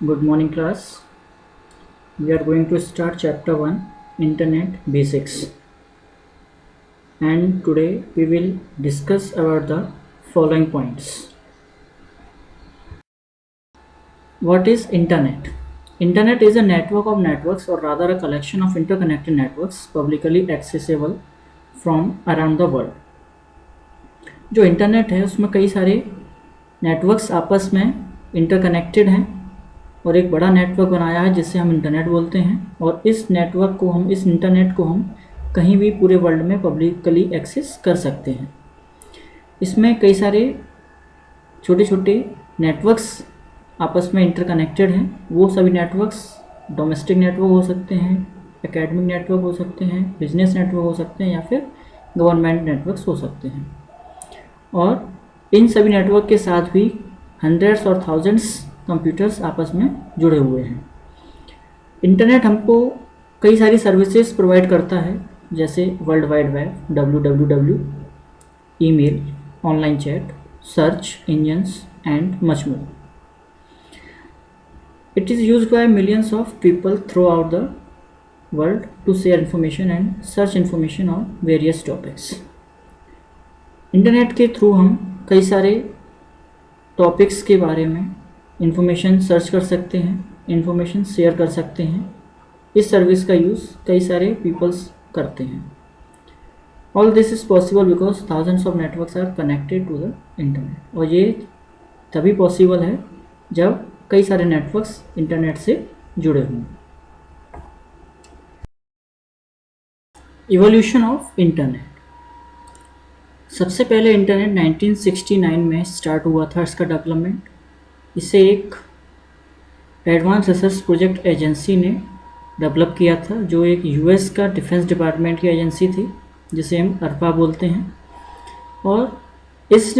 Good morning, class. We are going to start chapter 1 Internet Basics, and today we will discuss about the following points. What is Internet? Internet is a network of networks, or rather a collection of interconnected networks publicly accessible from around the world. जो internet है उसमें कई सारे networks आपस में interconnected हैं और एक बड़ा नेटवर्क बनाया है जिसे हम इंटरनेट बोलते हैं। और इस इंटरनेट को हम कहीं भी पूरे वर्ल्ड में पब्लिकली एक्सेस कर सकते हैं। इसमें कई सारे छोटे छोटे नेटवर्क्स आपस में इंटरकनेक्टेड हैं। वो सभी नेटवर्क्स डोमेस्टिक नेटवर्क हो सकते हैं, एकेडमिक नेटवर्क हो सकते हैं, बिजनेस नेटवर्क हो सकते हैं या फिर गवर्नमेंट नेटवर्क्स हो सकते हैं। और इन सभी नेटवर्क के साथ भी हंड्रेड्स और थाउजेंड्स कंप्यूटर्स आपस में जुड़े हुए हैं। इंटरनेट हमको कई सारी सर्विसेज प्रोवाइड करता है, जैसे world wide web, www, email, online chat, search engines and much more. It is used by millions of people throughout the world to share information and search information on various topics. Internet के through हम कई सारे topics के बारे में information search कर सकते हैं, इंफॉर्मेशन शेयर कर सकते हैं। इस सर्विस का यूज़ कई सारे पीपल्स करते हैं। All this is possible because thousands of networks are connected to the internet. और ये तभी पॉसिबल है जब कई सारे नेटवर्क्स इंटरनेट से जुड़े हों। Evolution of internet. सबसे पहले इंटरनेट 1969 में स्टार्ट हुआ था इसका डेवलपमेंट। इसे एक एडवांस रिसर्च प्रोजेक्ट एजेंसी ने डेवलप किया था, जो एक यूएस का डिफेंस डिपार्टमेंट की एजेंसी थी, जिसे हम अरपा बोलते हैं। और इस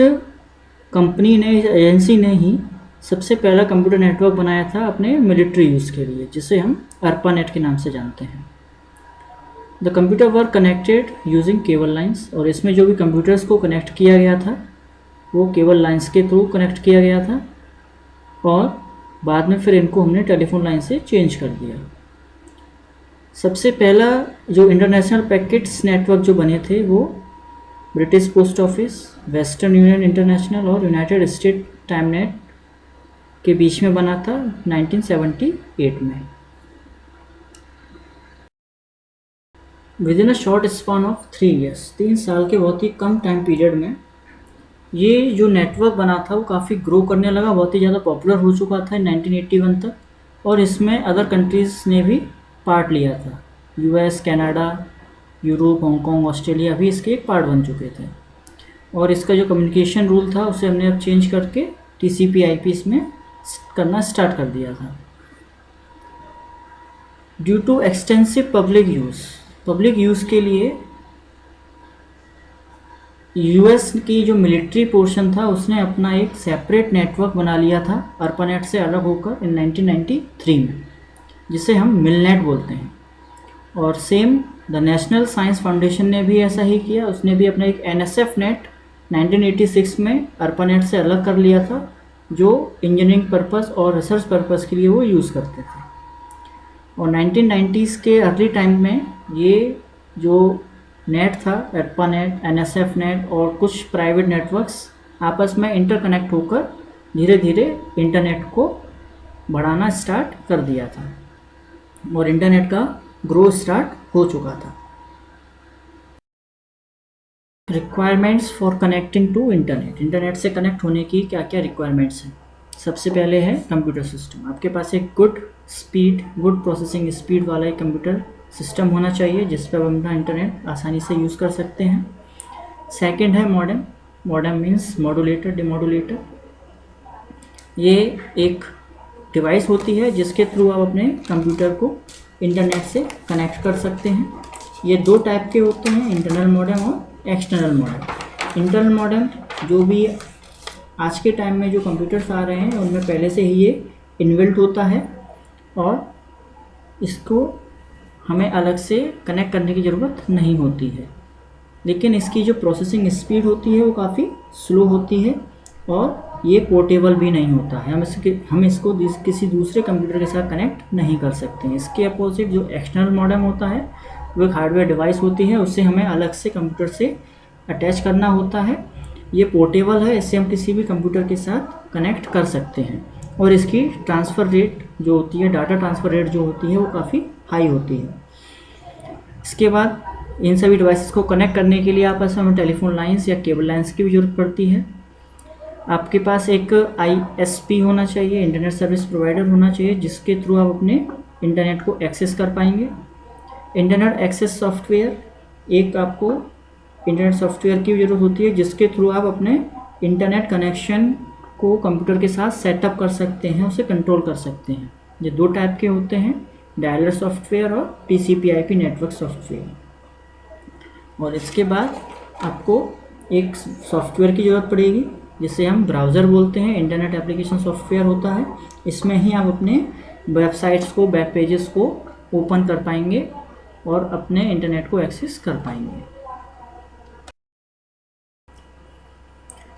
कंपनी ने, इस एजेंसी ने ही सबसे पहला कंप्यूटर नेटवर्क बनाया था अपने मिलिट्री यूज़ के लिए, जिसे हम अरपा नेट के नाम से जानते हैं। The computer were connected using cable lines. और इसमें जो भी कंप्यूटर्स को कनेक्ट किया गया था वो केबल लाइंस के थ्रू कनेक्ट किया गया था, और बाद में फिर इनको हमने टेलीफोन लाइन से चेंज कर दिया। सबसे पहला जो इंटरनेशनल पैकेट्स नेटवर्क जो बने थे वो British post office, western union international और यूनाइटेड स्टेट टाइमनेट के बीच में बना था 1978 में। With in a short span of 3 years, 3 साल के बहुत ही कम टाइम पीरियड में ये जो नेटवर्क बना था वो काफ़ी ग्रो करने लगा, बहुत ही ज़्यादा पॉपुलर हो चुका था 1981 तक। और इसमें अदर कंट्रीज़ ने भी पार्ट लिया था। US, Canada, Europe, Hong Kong, Australia भी इसके एक पार्ट बन चुके थे। और इसका जो कम्युनिकेशन रूल था उसे हमने अब चेंज करके TCP/IP इसमें करना स्टार्ट कर दिया था। Due to extensive public use के लिए यूएस की जो मिलिट्री पोर्शन था उसने अपना एक सेपरेट नेटवर्क बना लिया था ARPANET से अलग होकर इन 1993 में, जिसे हम मिलनेट बोलते हैं। और same the national science foundation ने भी ऐसा ही किया। उसने भी अपना एक NSF नेट 1986 में ARPANET से अलग कर लिया था, जो इंजीनियरिंग पर्पस और रिसर्च पर्पस के लिए वो यूज़ करते थे। और 1990s के अर्ली टाइम में ये जो नेट था, ARPANET, NSF नेट और कुछ प्राइवेट नेटवर्क्स आपस में इंटरकनेक्ट होकर धीरे धीरे इंटरनेट को बढ़ाना स्टार्ट कर दिया था और इंटरनेट का ग्रो स्टार्ट हो चुका था। Requirements for connecting to internet. Internet से कनेक्ट होने की क्या क्या रिक्वायरमेंट्स हैं? सबसे पहले है कंप्यूटर सिस्टम। आपके पास एक गुड प्रोसेसिंग स्पीड वाला एक कंप्यूटर सिस्टम होना चाहिए जिस पर हम अपना इंटरनेट आसानी से यूज़ कर सकते हैं। सेकंड है मॉडेम मीन्स मॉड्यूलेटर, डिमॉड्यूलेटर। ये एक डिवाइस होती है जिसके थ्रू आप अपने कंप्यूटर को इंटरनेट से कनेक्ट कर सकते हैं। ये 2 टाइप के होते हैं, इंटरनल मॉडेम और एक्सटर्नल मॉडेम। इंटरनल मॉडेम जो भी आज के टाइम में जो कंप्यूटर्स आ रहे हैं उनमें पहले से ही ये इनबिल्ट होता है और इसको हमें अलग से कनेक्ट करने की ज़रूरत नहीं होती है। लेकिन इसकी जो प्रोसेसिंग स्पीड होती है वो काफ़ी स्लो होती है और ये पोर्टेबल भी नहीं होता है, हम इसको किसी दूसरे कंप्यूटर के साथ कनेक्ट नहीं कर सकते हैं। इसके अपोजिट जो एक्सटर्नल मॉडेम होता है वो एक हार्डवेयर डिवाइस होती है, उससे हमें अलग से कंप्यूटर से अटैच करना होता है। ये पोर्टेबल है, इससे हम किसी भी कंप्यूटर के साथ कनेक्ट कर सकते हैं और इसकी ट्रांसफ़र रेट जो होती है, डाटा ट्रांसफ़र रेट जो होती है वो काफ़ी हाई होती है। इसके बाद इन सभी डिवाइसेस को कनेक्ट करने के लिए आपस में हमें टेलीफोन लाइंस या केबल लाइंस की भी ज़रूरत पड़ती है। आपके पास एक ISP होना चाहिए, इंटरनेट सर्विस प्रोवाइडर होना चाहिए, जिसके थ्रू आप अपने इंटरनेट को एक्सेस कर पाएंगे। इंटरनेट एक्सेस सॉफ्टवेयर, एक आपको इंटरनेट सॉफ्टवेयर की ज़रूरत होती है जिसके थ्रू आप अपने इंटरनेट कनेक्शन को कंप्यूटर के साथ सेटअप कर सकते हैं, उसे कंट्रोल कर सकते हैं। ये दो टाइप के होते हैं, डायलर सॉफ्टवेयर और TCP/IP नेटवर्क सॉफ्टवेयर। और इसके बाद आपको एक सॉफ्टवेयर की ज़रूरत पड़ेगी जिसे हम ब्राउज़र बोलते हैं, इंटरनेट एप्लीकेशन सॉफ्टवेयर होता है। इसमें ही आप अपने वेबसाइट्स को, वेब पेजेस को ओपन कर पाएंगे और अपने इंटरनेट को एक्सेस कर पाएंगे।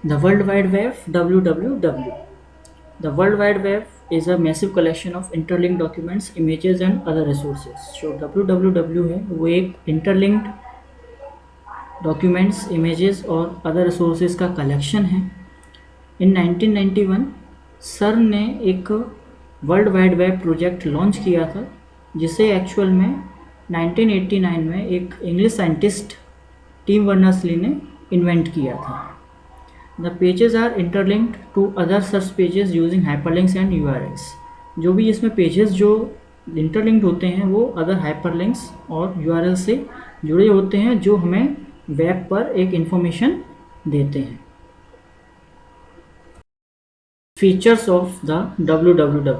The World Wide Web, WWW. The World Wide Web is a massive collection of interlinked documents, images and other resources. जो WWW है वो एक interlinked डॉक्यूमेंट्स, इमेजेस और अदर रिसोर्सेज का कलेक्शन है। इन 1991 सर ने एक world wide web project launch किया था, जिसे एक्चुअल में 1989 में एक इंग्लिश साइंटिस्ट टिम बर्नर्स-ली ने इन्वेंट किया था। The pages are interlinked to other search pages using hyperlinks and URLs। जो भी इसमें पेजेस जो इंटरलिंक्ड होते हैं वो अदर हाइपरलिंक्स और URL से जुड़े होते हैं, जो हमें वेब पर एक इंफॉर्मेशन देते हैं। Features of the WWW: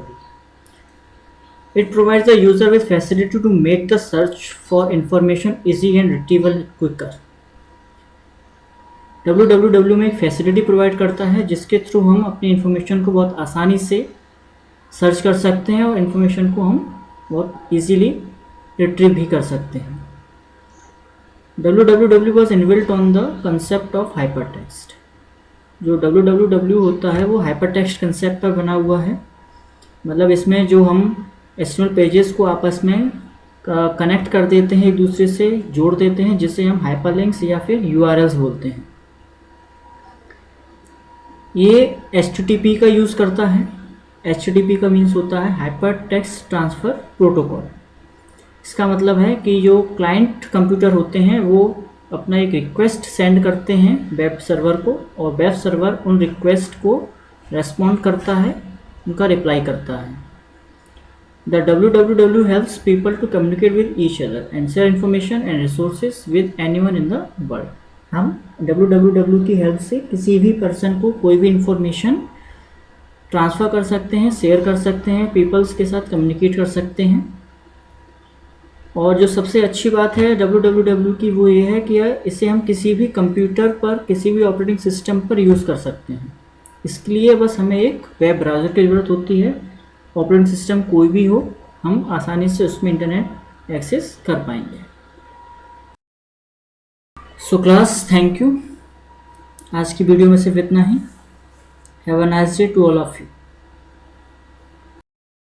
it provides the user with facility to make the search for information easy and retrieval quicker। WWW में एक फैसिलिटी प्रोवाइड करता है जिसके थ्रू हम अपनी इंफॉर्मेशन को बहुत आसानी से सर्च कर सकते हैं और इन्फॉर्मेशन को हम बहुत इजीली रिट्रीव भी कर सकते हैं। WWW was inbuilt on the concept of hypertext। जो WWW होता है वो हाइपरटेक्स्ट कंसेप्ट पर बना हुआ है। मतलब इसमें जो हम HTML पेजेस को आपस में कनेक्ट कर देते हैं, एक दूसरे से जोड़ देते हैं, जिसे हम हाइपरलिंक्स या फिर URLs बोलते हैं। ये HTTP का यूज़ करता है। HTTP का मीन्स होता है हाइपर टेक्स्ट ट्रांसफ़र प्रोटोकॉल। इसका मतलब है कि जो क्लाइंट कंप्यूटर होते हैं वो अपना एक रिक्वेस्ट सेंड करते हैं वेब सर्वर को, और वेब सर्वर उन रिक्वेस्ट को रेस्पॉन्ड करता है, उनका रिप्लाई करता है। The WWW helps people to communicate with each other and share information and resources with anyone in the world. हम WWW की हेल्प से किसी भी पर्सन को कोई भी इंफॉर्मेशन ट्रांसफ़र कर सकते हैं, शेयर कर सकते हैं, पीपल्स के साथ कम्युनिकेट कर सकते हैं। और जो सबसे अच्छी बात है WWW की वो ये है कि इसे हम किसी भी कंप्यूटर पर, किसी भी ऑपरेटिंग सिस्टम पर यूज़ कर सकते हैं। इसके लिए बस हमें एक वेब ब्राउज़र की ज़रूरत होती है। ऑपरेटिंग सिस्टम कोई भी हो, हम आसानी से उसमें इंटरनेट एक्सेस कर पाएंगे। So class, thank you. आज की वीडियो में सिर्फ इतना ही। Have a nice day to all of you.